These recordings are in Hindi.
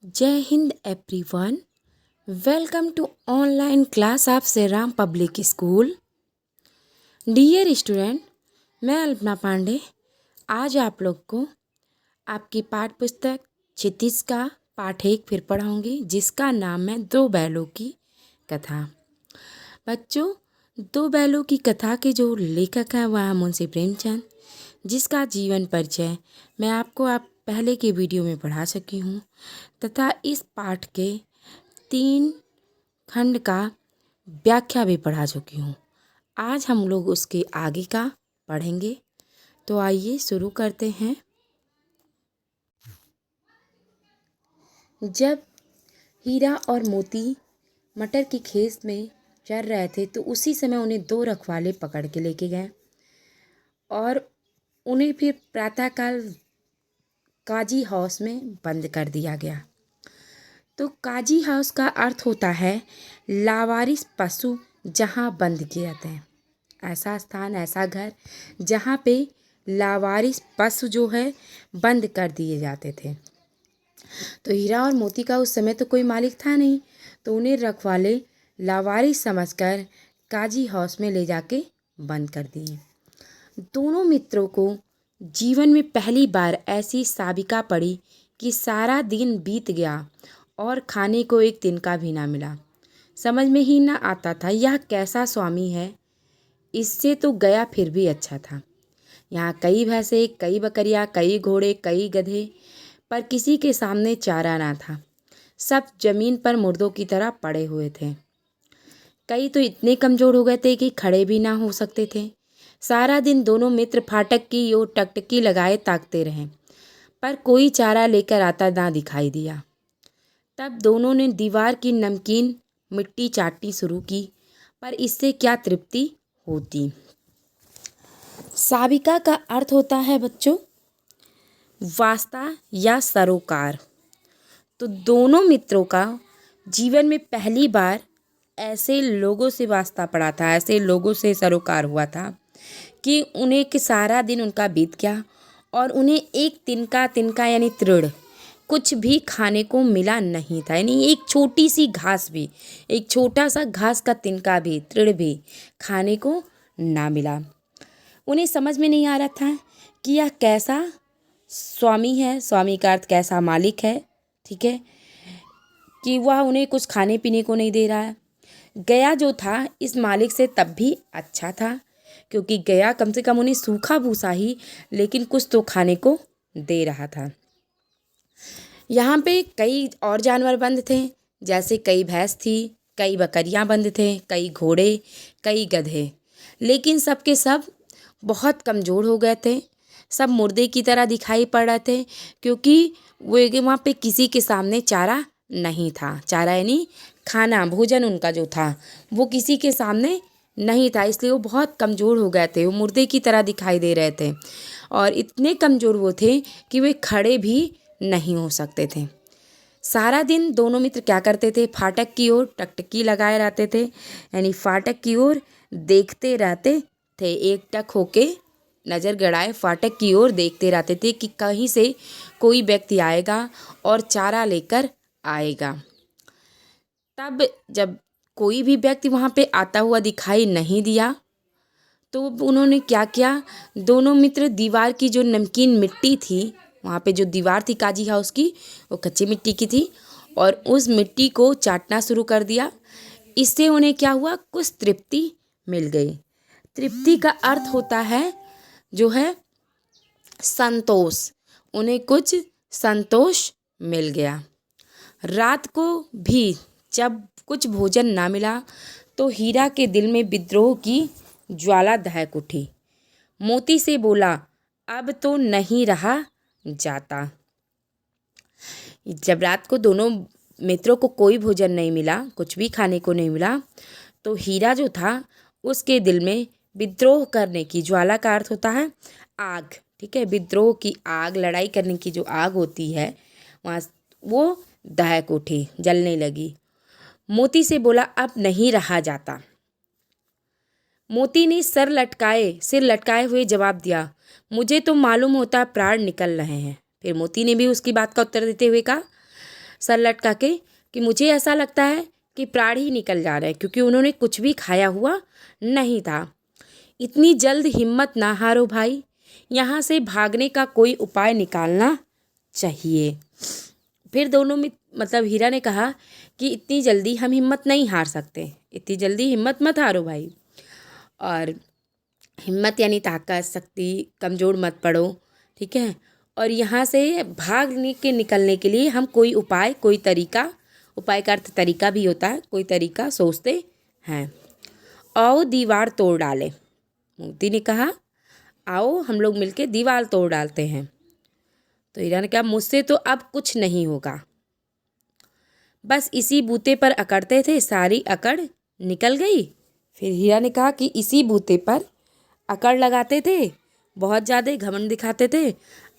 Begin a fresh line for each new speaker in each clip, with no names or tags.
जय Hind everyone. Welcome to online class of Shri Ram public school. Dear student, मैं अल्पना पांडे आज आप लोग को आपकी पाठ्य पुस्तक क्षितिज का पाठ 1 फिर पढ़ाऊंगी, जिसका नाम है दो बैलों की कथा। बच्चों, दो बैलों की कथा के जो लेखक हैं वह है मुंशी प्रेमचंद, जिसका जीवन परिचय मैं आपको पहले के वीडियो में पढ़ा चुकी हूँ तथा इस पाठ के 3 खंड का व्याख्या भी पढ़ा चुकी हूँ। आज हम लोग उसके आगे का पढ़ेंगे, तो आइए शुरू करते हैं। जब हीरा और मोती मटर की खेत में चर रहे थे तो उसी समय उन्हें 2 रखवाले पकड़ के लेके गए और उन्हें फिर प्रातःकाल काजी हाउस में बंद कर दिया गया। तो काजी हाउस का अर्थ होता है लावारिस पशु जहाँ बंद किए जाते हैं। ऐसा स्थान, ऐसा घर जहाँ पे लावारिस पशु जो है बंद कर दिए जाते थे। तो हीरा और मोती का उस समय तो कोई मालिक था नहीं, तो उन्हें रखवाले लावारिस समझकर काजी हाउस में ले जाके बंद कर दिए। दोनों मित्रों को जीवन में पहली बार ऐसी साबिका पड़ी कि सारा दिन बीत गया और खाने को एक तिनका भी ना मिला। समझ में ही ना आता था यह कैसा स्वामी है। इससे तो गया फिर भी अच्छा था। यहाँ कई भैंसे, कई बकरियाँ, कई घोड़े, कई गधे, पर किसी के सामने चारा ना था। सब जमीन पर मुर्दों की तरह पड़े हुए थे। कई तो इतने कमजोर हो गए थे कि खड़े भी ना हो सकते थे। सारा दिन दोनों मित्र फाटक की ओर टकटकी लगाए ताकते रहे, पर कोई चारा लेकर आता ना दिखाई दिया। तब दोनों ने दीवार की नमकीन मिट्टी चाटनी शुरू की, पर इससे क्या तृप्ति होती। साबिका का अर्थ होता है बच्चों वास्ता या सरोकार। तो दोनों मित्रों का जीवन में पहली बार ऐसे लोगों से वास्ता पड़ा था, ऐसे लोगों से सरोकार हुआ था कि उन्हें कि सारा दिन उनका बीत गया और उन्हें एक तिनका यानी तृण कुछ भी खाने को मिला नहीं था। यानी एक छोटी सी घास भी, एक छोटा सा घास का तिनका भी, तृण भी खाने को ना मिला। उन्हें समझ में नहीं आ रहा था कि यह कैसा स्वामी है, स्वामी का अर्थ कैसा मालिक है, ठीक है, कि वह उन्हें कुछ खाने पीने को नहीं दे रहा है। गया जो था इस मालिक से तब भी अच्छा था, क्योंकि गया कम से कम उन्हें सूखा भूसा ही लेकिन कुछ तो खाने को दे रहा था। यहाँ पे कई और जानवर बंद थे, जैसे कई भैंस थी, कई बकरियाँ बंद थे, कई घोड़े, कई गधे, लेकिन सब के सब बहुत कमज़ोर हो गए थे। सब मुर्दे की तरह दिखाई पड़ रहे थे, क्योंकि वहाँ पे किसी के सामने चारा नहीं था। चारा यानी खाना, भोजन उनका जो था वो किसी के सामने नहीं था, इसलिए वो बहुत कमज़ोर हो गए थे। वो मुर्दे की तरह दिखाई दे रहे थे और इतने कमज़ोर वो थे कि वे खड़े भी नहीं हो सकते थे। सारा दिन दोनों मित्र क्या करते थे, फाटक की ओर टकटकी लगाए रहते थे, यानी फाटक की ओर देखते रहते थे। एक टक होके नज़र गड़ाए फाटक की ओर देखते रहते थे कि कहीं से कोई व्यक्ति आएगा और चारा लेकर आएगा। तब जब कोई भी व्यक्ति वहाँ पे आता हुआ दिखाई नहीं दिया तो उन्होंने क्या किया, दोनों मित्र दीवार की जो नमकीन मिट्टी थी, वहाँ पे जो दीवार थी काजी हाउस की, वो कच्ची मिट्टी की थी और उस मिट्टी को चाटना शुरू कर दिया। इससे उन्हें क्या हुआ, कुछ तृप्ति मिल गई। तृप्ति का अर्थ होता है जो है संतोष। उन्हें कुछ संतोष मिल गया। रात को भी जब कुछ भोजन ना मिला तो हीरा के दिल में विद्रोह की ज्वाला दहक उठी। मोती से बोला, अब तो नहीं रहा जाता। जब रात को दोनों मित्रों को कोई भोजन नहीं मिला, कुछ भी खाने को नहीं मिला, तो हीरा जो था उसके दिल में विद्रोह करने की, ज्वाला का अर्थ होता है आग, ठीक है, विद्रोह की आग, लड़ाई करने की जो आग होती है वहाँ वो दहक उठी, जलने लगी। मोती से बोला, अब नहीं रहा जाता। मोती ने सिर लटकाए हुए जवाब दिया, मुझे तो मालूम होता प्राण निकल रहे हैं। फिर मोती ने भी उसकी बात का उत्तर देते हुए कहा, सर लटका के कि मुझे ऐसा लगता है कि प्राण ही निकल जा रहे हैं, क्योंकि उन्होंने कुछ भी खाया हुआ नहीं था। इतनी जल्द हिम्मत ना हारो भाई, यहाँ से भागने का कोई उपाय निकालना चाहिए। फिर दोनों में मतलब हीरा ने कहा कि इतनी जल्दी हम हिम्मत नहीं हार सकते, इतनी जल्दी हिम्मत मत हारो भाई। और हिम्मत यानी ताकत, शक्ति, कमज़ोर मत पड़ो, ठीक है। और यहाँ से भागने के निकलने के लिए हम कोई उपाय, कोई तरीका, उपाय का अर्थ तरीका भी होता है, कोई तरीका सोचते हैं। आओ दीवार तोड़ डाले। मोती ने कहा आओ हम लोग मिलके दीवार तोड़ डालते हैं। तो हीरा ने कहा मुझसे तो अब कुछ नहीं होगा। बस इसी बूते पर अकड़ते थे, सारी अकड़ निकल गई। फिर हीरा ने कहा कि इसी बूते पर अकड़ लगाते थे, बहुत ज़्यादा घमंड दिखाते थे,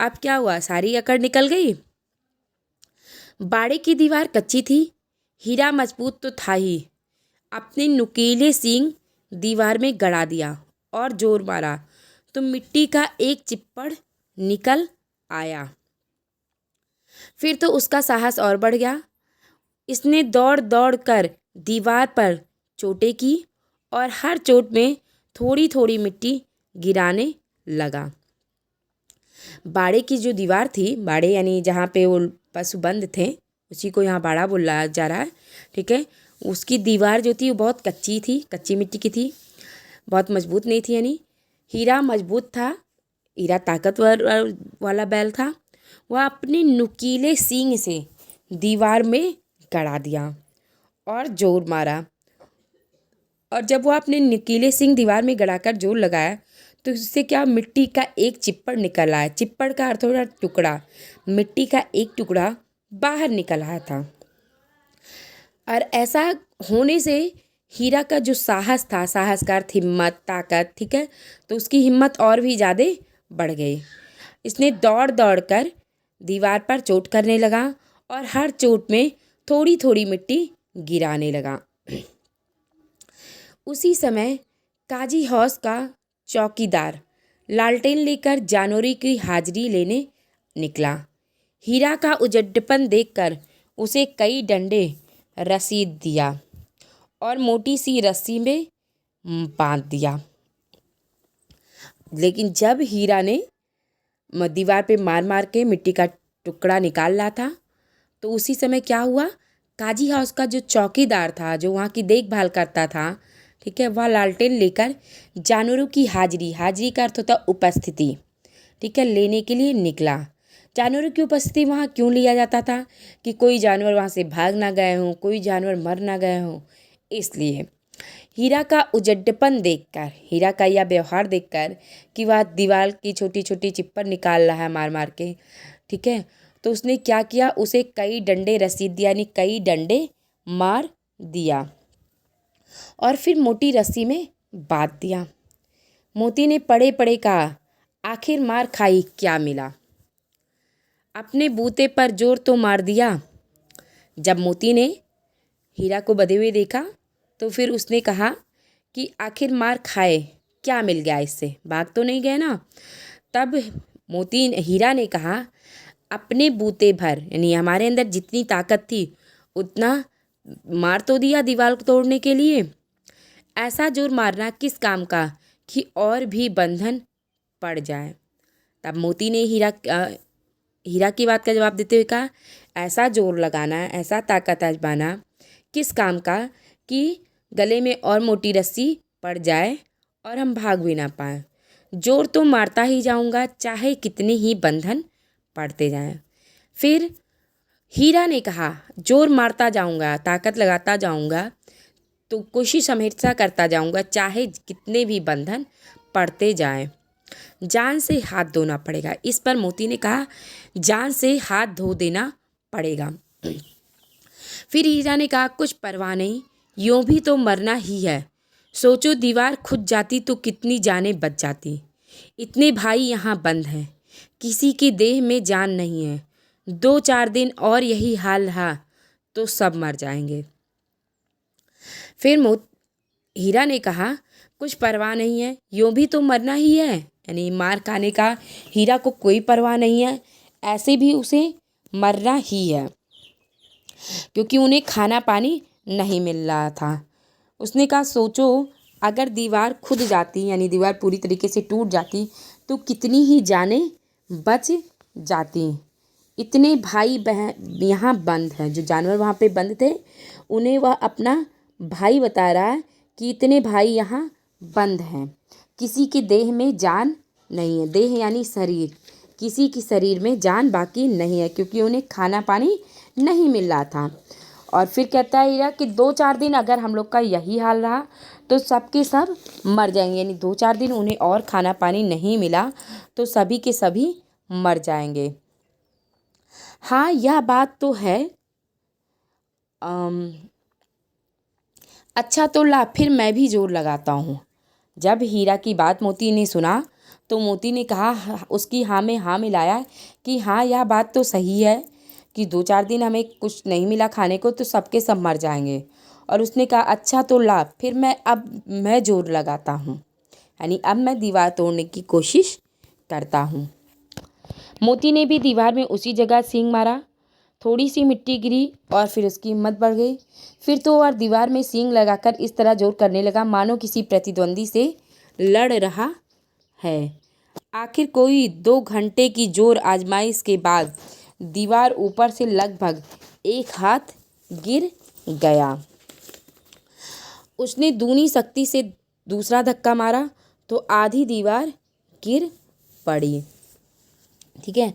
अब क्या हुआ, सारी अकड़ निकल गई। बाड़े की दीवार कच्ची थी, हीरा मजबूत तो था ही। अपने नुकीले सींग दीवार में गड़ा दिया और जोर मारा तो मिट्टी का एक चिप्पड़ निकल आया। फिर तो उसका साहस और बढ़ गया। इसने दौड़ दौड़ कर दीवार पर चोटें की और हर चोट में थोड़ी थोड़ी मिट्टी गिराने लगा। बाड़े की जो दीवार थी, बाड़े यानी जहाँ पे वो पशु बंद थे, उसी को यहाँ बाड़ा बोला जा रहा है, ठीक है। उसकी दीवार जो थी वो बहुत कच्ची थी, कच्ची मिट्टी की थी, बहुत मजबूत नहीं थी। यानी हीरा मजबूत था, हीरा ताकतवर वाला बैल था। वह अपने नुकीले सींग से दीवार में गड़ा दिया और जोर मारा। और जब वह अपने नुकीले सींग दीवार में गड़ाकर जोर लगाया तो उससे क्या, मिट्टी का एक चिप्पड़ निकल आया। चिप्पड़ का अर्थ होता टुकड़ा, मिट्टी का एक टुकड़ा बाहर निकल आया था। और ऐसा होने से हीरा का जो साहस था, साहस का अर्थ हिम्मत, ताकत, ठीक है, तो उसकी हिम्मत और भी ज़्यादा बढ़ गई। इसने दौड़ दौड़ कर दीवार पर चोट करने लगा और हर चोट में थोड़ी थोड़ी मिट्टी गिराने लगा। उसी समय काजी हौस का चौकीदार लालटेन लेकर जानोरी की हाजिरी लेने निकला। हीरा का उजड्डपन देखकर उसे कई डंडे रसीद दिया और मोटी सी रस्सी में बांध दिया। लेकिन जब हीरा ने दीवार पे मार मार के मिट्टी का टुकड़ा निकाल रहा था तो उसी समय क्या हुआ, काजी हाउस का जो चौकीदार था, जो वहाँ की देखभाल करता था, ठीक है, वह लालटेन लेकर जानवरों की हाजिरी, हाजिरी का अर्थ होता उपस्थिति, ठीक है, लेने के लिए निकला। जानवरों की उपस्थिति वहाँ क्यों लिया जाता था कि कोई जानवर वहाँ से भाग ना गए हों, कोई जानवर मर ना गए हों, इसलिए। हीरा का उजड्डपन देखकर, हीरा का यह व्यवहार देखकर कि वह दीवार की छोटी छोटी चिप्पर निकाल रहा है मार मार के, ठीक है, तो उसने क्या किया, उसे कई डंडे रसीद दिया, यानी कई डंडे मार दिया और फिर मोटी रस्सी में बांध दिया। मोती ने पड़े पड़े कहा आखिर मार खाई क्या मिला, अपने बूते पर जोर तो मार दिया। जब मोती ने हीरा को बंधे हुए देखा तो फिर उसने कहा कि आखिर मार खाए क्या मिल गया, इससे भाग तो नहीं गए ना। तब हीरा ने कहा अपने बूते भर, यानी हमारे अंदर जितनी ताकत थी उतना मार तो दिया दीवार को तोड़ने के लिए, ऐसा जोर मारना किस काम का कि और भी बंधन पड़ जाए। तब मोती ने हीरा की बात का जवाब देते हुए कहा ऐसा जोर लगाना, ऐसा ताकत आजमाना किस काम का कि गले में और मोटी रस्सी पड़ जाए और हम भाग भी ना पाएँ। जोर तो मारता ही जाऊंगा चाहे कितने ही बंधन पड़ते जाएं। फिर हीरा ने कहा जोर मारता जाऊंगा, ताकत लगाता जाऊंगा, तो कोशिश हमेशा करता जाऊंगा चाहे कितने भी बंधन पड़ते जाएं। जान से हाथ धोना पड़ेगा। इस पर मोती ने कहा जान से हाथ धो देना पड़ेगा। फिर हीरा ने कहा कुछ परवाह नहीं, यूं भी तो मरना ही है। सोचो दीवार खुद जाती तो कितनी जानें बच जाती। इतने भाई यहाँ बंद हैं, किसी की देह में जान नहीं है। 2-4 दिन और यही हाल रहा तो सब मर जाएंगे। फिर हीरा ने कहा कुछ परवाह नहीं है, यूं भी तो मरना ही है, यानी मार खाने का हीरा को कोई परवाह नहीं है, ऐसे भी उसे मरना ही है। क्योंकि उन्हें खाना पानी नहीं मिल रहा था। उसने कहा सोचो, अगर दीवार खुद जाती यानी दीवार पूरी तरीके से टूट जाती तो कितनी ही जानें बच जाती। इतने भाई बहन यहाँ बंद हैं, जो जानवर वहाँ पे बंद थे उन्हें वह अपना भाई बता रहा है कि इतने भाई यहाँ बंद हैं, किसी के देह में जान नहीं है। देह यानी शरीर, किसी की शरीर में जान बाकी नहीं है, क्योंकि उन्हें खाना पानी नहीं मिल रहा था। और फिर कहता है हीरा कि 2-4 दिन अगर हम लोग का यही हाल रहा तो सब के सब मर जाएंगे, यानी 2-4 दिन उन्हें और खाना पानी नहीं मिला तो सभी के सभी मर जाएंगे। हाँ, यह बात तो है। अम, अच्छा तो ला, फिर मैं भी जोर लगाता हूँ। जब हीरा की बात मोती ने सुना तो मोती ने कहा, उसकी हाँ में हाँ मिलाया कि हाँ, यह बात तो सही है कि 2-4 दिन हमें कुछ नहीं मिला खाने को तो सबके सब मर जाएंगे। और उसने कहा अच्छा तो ला, फिर मैं जोर लगाता हूँ, यानी अब मैं दीवार तोड़ने की कोशिश करता हूँ। मोती ने भी दीवार में उसी जगह सींग मारा। थोड़ी सी मिट्टी गिरी और फिर उसकी हिम्मत बढ़ गई। फिर तो वह दीवार में सींग लगाकर इस तरह जोर करने लगा मानो किसी प्रतिद्वंदी से लड़ रहा है। आखिर कोई 2 घंटे की जोर आजमाइश के बाद दीवार ऊपर से लगभग 1 हाथ गिर गया। उसने दूनी शक्ति से दूसरा धक्का मारा तो आधी दीवार गिर पड़ी। ठीक है,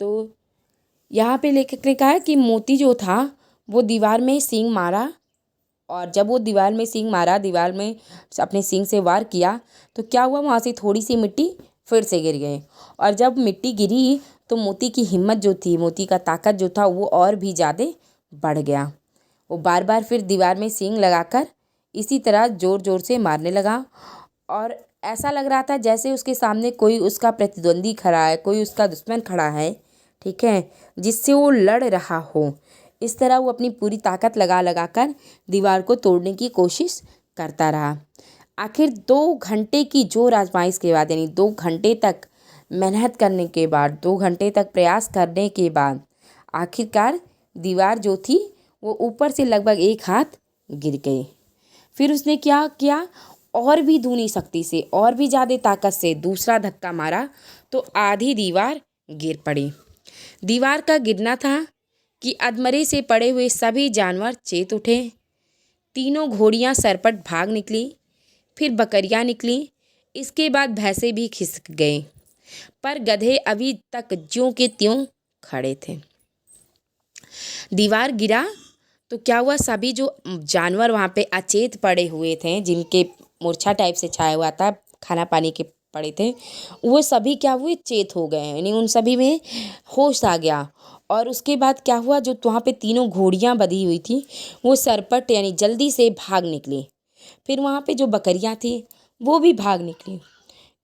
तो यहाँ पे लेखक ने कहा है कि मोती जो था वो दीवार में सींग मारा, और जब वो दीवार में सींग मारा, दीवार में अपने सींग से वार किया तो क्या हुआ, वहाँ से थोड़ी सी मिट्टी फिर से गिर गई। और जब मिट्टी गिरी तो मोती की हिम्मत जो थी, मोती का ताकत जो था वो और भी ज़्यादा बढ़ गया। वो बार बार फिर दीवार में सींग लगाकर इसी तरह ज़ोर ज़ोर से मारने लगा, और ऐसा लग रहा था जैसे उसके सामने कोई उसका प्रतिद्वंदी खड़ा है, कोई उसका दुश्मन खड़ा है, ठीक है, जिससे वो लड़ रहा हो। इस तरह वो अपनी पूरी ताकत लगा लगा कर दीवार को तोड़ने की कोशिश करता रहा। आखिर 2 घंटे की जोर आजमाइश के बाद, यानी 2 घंटे तक मेहनत करने के बाद, 2 घंटे तक प्रयास करने के बाद आखिरकार दीवार जो थी वो ऊपर से लगभग 1 हाथ गिर गई। फिर उसने क्या किया, और भी दूनी शक्ति से, और भी ज़्यादा ताकत से दूसरा धक्का मारा तो आधी दीवार गिर पड़ी। दीवार का गिरना था कि अधमरे से पड़े हुए सभी जानवर चेत उठे। तीनों घोड़ियाँ सरपट भाग निकली, फिर बकरियाँ निकली, इसके बाद भैंसे भी खिसक गए, पर गधे अभी तक ज्यों के त्यों खड़े थे। दीवार गिरा तो क्या हुआ, सभी जो जानवर वहाँ पे अचेत पड़े हुए थे, जिनके मूर्छा टाइप से छाया हुआ था, खाना पानी के पड़े थे, वो सभी क्या हुए, चेत हो गए, यानी उन सभी में होश आ गया। और उसके बाद क्या हुआ, जो वहाँ पे तीनों घोड़ियाँ बंधी हुई थी वो सरपट यानी जल्दी से भाग निकली। फिर वहाँ पे जो बकरियाँ थी वो भी भाग निकली।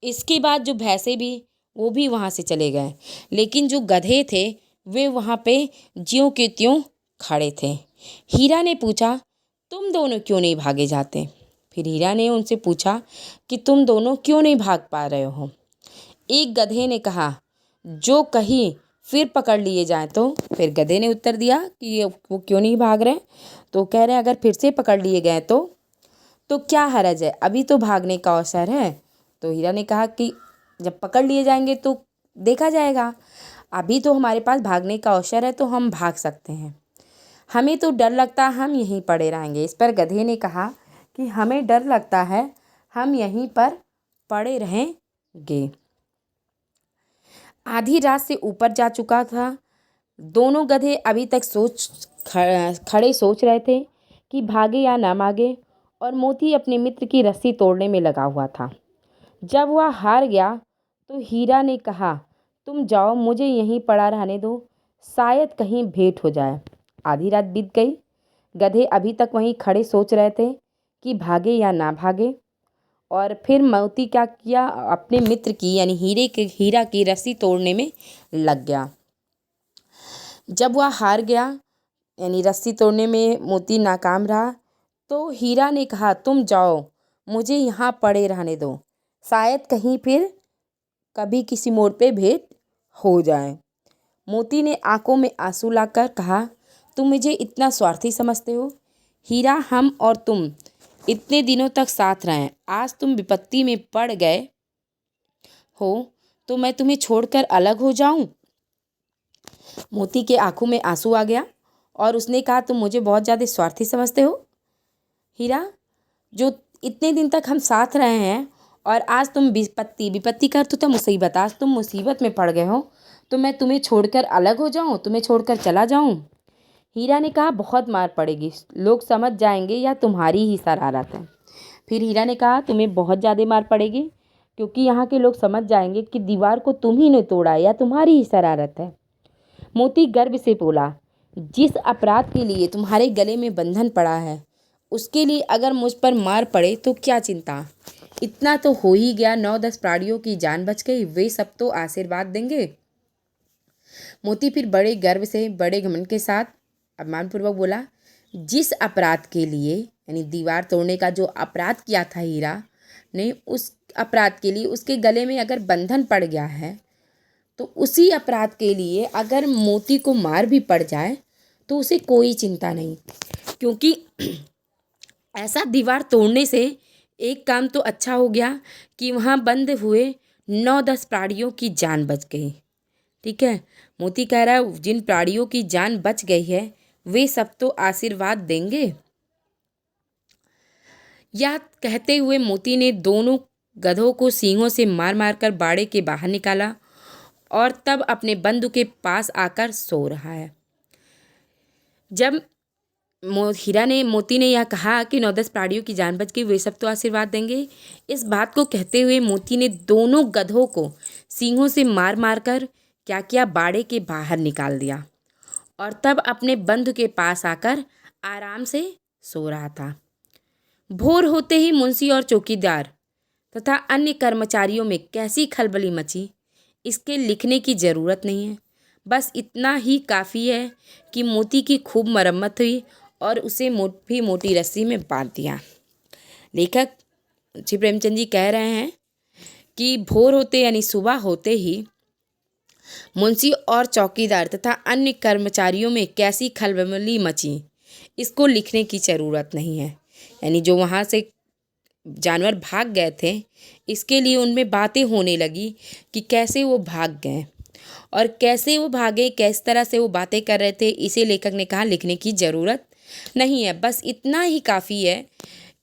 इसके बाद जो भैंसे भी, वो भी वहाँ से चले गए, लेकिन जो गधे थे वे वहाँ पे ज्यों के त्यों खड़े थे। हीरा ने पूछा, तुम दोनों क्यों नहीं भागे जाते? फिर हीरा ने उनसे पूछा कि तुम दोनों क्यों नहीं भाग पा रहे हो? एक गधे ने कहा, जो कहीं फिर पकड़ लिए जाएं तो। फिर गधे ने उत्तर दिया कि वो क्यों नहीं भाग रहे, तो कह रहे हैं अगर फिर से पकड़ लिए गए तो क्या हर्ज है, अभी तो भागने का अवसर है। तो हीरा ने कहा कि जब पकड़ लिए जाएंगे तो देखा जाएगा, अभी तो हमारे पास भागने का अवसर है तो हम भाग सकते हैं, हमें तो डर लगता है हम यहीं पड़े रहेंगे। इस पर गधे ने कहा कि हमें डर लगता है हम यहीं पर पड़े रहेंगे। आधी रात से ऊपर जा चुका था। दोनों गधे अभी तक खड़े सोच रहे थे कि भागे या ना भागे, और मोती अपने मित्र की रस्सी तोड़ने में लगा हुआ था। जब वह हार गया तो हीरा ने कहा, तुम जाओ, मुझे यहीं पड़ा रहने दो, शायद कहीं भेंट हो जाए। आधी रात बीत गई। गधे अभी तक वहीं खड़े सोच रहे थे कि भागे या ना भागे। और फिर मोती क्या किया, अपने मित्र की यानी हीरा की रस्सी तोड़ने में लग गया। जब वह हार गया यानी रस्सी तोड़ने में मोती नाकाम रहा तो हीरा ने कहा, तुम जाओ, मुझे यहाँ पड़े रहने दो, शायद कहीं फिर कभी किसी मोड़ पे भेंट हो जाए। मोती ने आंखों में आंसू लाकर कहा, तुम मुझे इतना स्वार्थी समझते हो? हीरा, हम और तुम इतने दिनों तक साथ रहे, आज तुम विपत्ति में पड़ गए हो तो मैं तुम्हें छोड़कर अलग हो जाऊं? मोती के आंखों में आंसू आ गया और उसने कहा, तुम मुझे बहुत ज़्यादा स्वार्थी समझते हो हीरा। जो इतने दिन तक हम साथ रहे हैं और आज तुम विपत्ति का अर्थ होता है मुसीबत, आज तुम मुसीबत में पड़ गए हो तो मैं तुम्हें छोड़कर अलग हो जाऊं, तुम्हें छोड़कर चला जाऊं? हीरा ने कहा, बहुत मार पड़ेगी, लोग समझ जाएंगे या तुम्हारी ही शरारत है। फिर हीरा ने कहा, तुम्हें बहुत ज़्यादा मार पड़ेगी, क्योंकि यहाँ के लोग समझ जाएंगे कि दीवार को तुम ही ने तोड़ा या तुम्हारी ही शरारत है। मोती गर्व से बोला, जिस अपराध के लिए तुम्हारे गले में बंधन पड़ा है उसके लिए अगर मुझ पर मार पड़े तो क्या चिंता, इतना तो हो ही गया, 9-10 प्राणियों की जान बच गई, वे सब तो आशीर्वाद देंगे। मोती फिर बड़े गर्व से, बड़े घमंड के साथ अभिमानपूर्वक बोला, जिस अपराध के लिए, यानी दीवार तोड़ने का जो अपराध किया था हीरा ने, उस अपराध के लिए उसके गले में अगर बंधन पड़ गया है तो उसी अपराध के लिए अगर मोती को मार भी पड़ जाए तो उसे कोई चिंता नहीं, क्योंकि ऐसा दीवार तोड़ने से एक काम तो अच्छा हो गया कि वहाँ बंद हुए 9-10 प्राणियों की जान बच गई। ठीक है, मोती कह रहा है जिन प्राणियों की जान बच गई है वे सब तो आशीर्वाद देंगे। यह कहते हुए मोती ने दोनों गधों को सींगों से मार मार कर बाड़े के बाहर निकाला और तब अपने बंधु के पास आकर सो रहा है। जब मोती ने यह कहा कि 9-10 प्राणियों की जान बच गई, वे सब तो आशीर्वाद देंगे, इस बात को कहते हुए मोती ने दोनों गधों को सींगों से मार मार कर क्या किया, बाड़े के बाहर निकाल दिया और तब अपने बंधु के पास आकर आराम से सो रहा था। भोर होते ही मुंशी और चौकीदार तथा अन्य कर्मचारियों में कैसी खलबली मची, इसके लिखने की ज़रूरत नहीं है। बस इतना ही काफ़ी है कि मोती की खूब मरम्मत हुई और उसे मोटी रस्सी में बांध दिया। लेखक श्री प्रेमचंद जी कह रहे हैं कि भोर होते यानी सुबह होते ही मुंशी और चौकीदार तथा अन्य कर्मचारियों में कैसी खलबली मची, इसको लिखने की ज़रूरत नहीं है। यानी जो वहाँ से जानवर भाग गए थे, इसके लिए उनमें बातें होने लगी कि कैसे वो भाग गए और कैसे वो भागे, किस तरह से वो बातें कर रहे थे, इसे लेखक ने कहा लिखने की ज़रूरत नहीं है। बस इतना ही काफ़ी है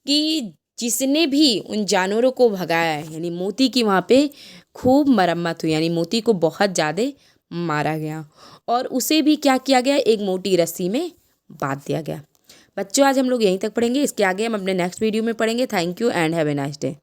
कि जिसने भी उन जानवरों को भगाया है, यानी मोती की वहाँ पे खूब मरम्मत हुई, यानी मोती को बहुत ज़्यादा मारा गया और उसे भी क्या किया गया, एक मोटी रस्सी में बांध दिया गया। बच्चों, आज हम लोग यहीं तक पढ़ेंगे, इसके आगे हम अपने नेक्स्ट वीडियो में पढ़ेंगे। Thank you and have a nice day.